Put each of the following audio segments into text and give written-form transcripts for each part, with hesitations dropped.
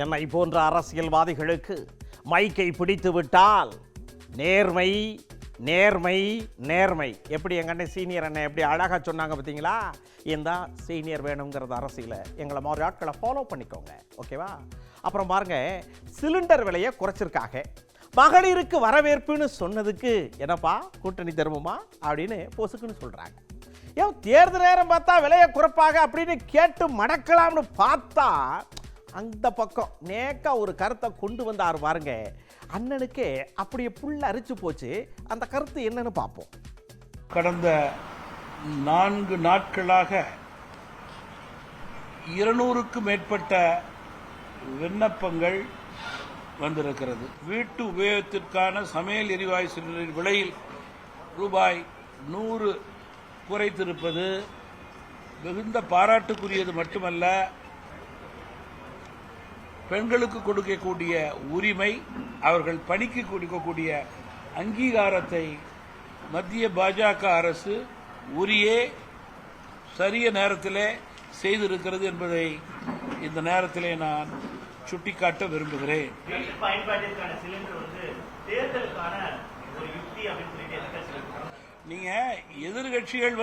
என்னை போன்ற அரசியல்வாதிகளுக்கு மைக்கை பிடித்து விட்டால் நேர்மை நேர்மை நேர்மை. எப்படி எங்கள் அண்ணன் சீனியர் அண்ணன் எப்படி அழகாக சொன்னாங்க பார்த்தீங்களா? இந்த சீனியர் வேணுங்கிறது அரசியல். எங்களை மாதிரி ஆட்களை ஃபாலோ பண்ணிக்கோங்க, ஓகேவா? அப்புறம் பாருங்க, சிலிண்டர் விலையை குறைச்சிருக்காங்க. மகளிருக்கு வரவேற்புன்னு சொன்னதுக்கு என்னப்பா கூட்டணி தருமமா அப்படின்னு பொசுக்குன்னு சொல்கிறாங்க. ஏன் தேர்தல் நேரம் பார்த்தா விலையை குறைப்பாக அப்படின்னு கேட்டு மடக்கலாம்னு பார்த்தா அந்த பக்கம் நேக்கா ஒரு கருத்தை கொண்டு வந்தார் பாருங்க. அண்ணனுக்கு அப்படியே புள்ள அரிச்சு போச்சு. அந்த கருத்து என்னன்னு பார்ப்போம். கடந்த 4 நாட்களாக 200க்கும் மேற்பட்ட விண்ணப்பங்கள் வந்திருக்கிறது. வீட்டு உபயோகத்திற்கான சமையல் எரிவாயு சிலிண்டரின் விலையில் ரூபாய் 100 குறைத்திருப்பது மிகுந்த பாராட்டுக்குரியது மட்டுமல்ல, பெண்களுக்கு கொடுக்கக்கூடிய உரிமை, அவர்கள் பணிக்கு கொடுக்கக்கூடிய அங்கீகாரத்தை மத்திய பாஜக அரசு உரிய சரிய நேரத்திலே செய்திருக்கிறது என்பதை இந்த நேரத்திலே நான் சுட்டிக்காட்ட விரும்புகிறேன். நீங்க எதிர்கட்சிகள்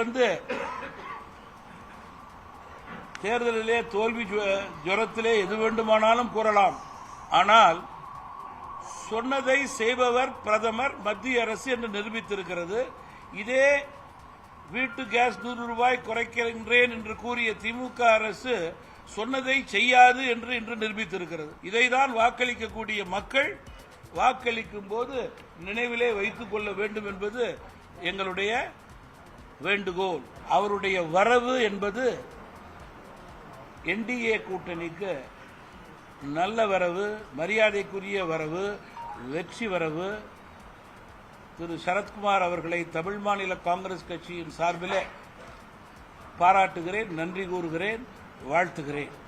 தேர்தலிலே தோல்வி ஜுரத்திலே எது வேண்டுமானாலும் கூறலாம். ஆனால் சொன்னதை செய்பவர் பிரதமர், மத்திய அரசு என்று நிரூபித்திருக்கிறது. இதே வீட்டு கேஸ் 100 ரூபாய் குறைக்கின்றேன் என்று கூறிய திமுக அரசு சொன்னதை செய்யாது என்று இன்று நிரூபித்திருக்கிறது. இதைதான் வாக்களிக்கக்கூடிய மக்கள் வாக்களிக்கும் போது நினைவிலே வைத்துக் கொள்ள வேண்டும் என்பது எங்களுடைய வேண்டுகோள். அவருடைய வரவு என்பது என்டிஏ கூட்டணிக்கு நல்ல வரவு, மரியாதைக்குரிய வரவு, வெற்றி வரவு. திரு சரத்குமார் அவர்களை தமிழ் மாநில காங்கிரஸ் கட்சியின் சார்பிலே பாராட்டுகிறேன், நன்றி கூறுகிறேன், வாழ்த்துகிறேன்.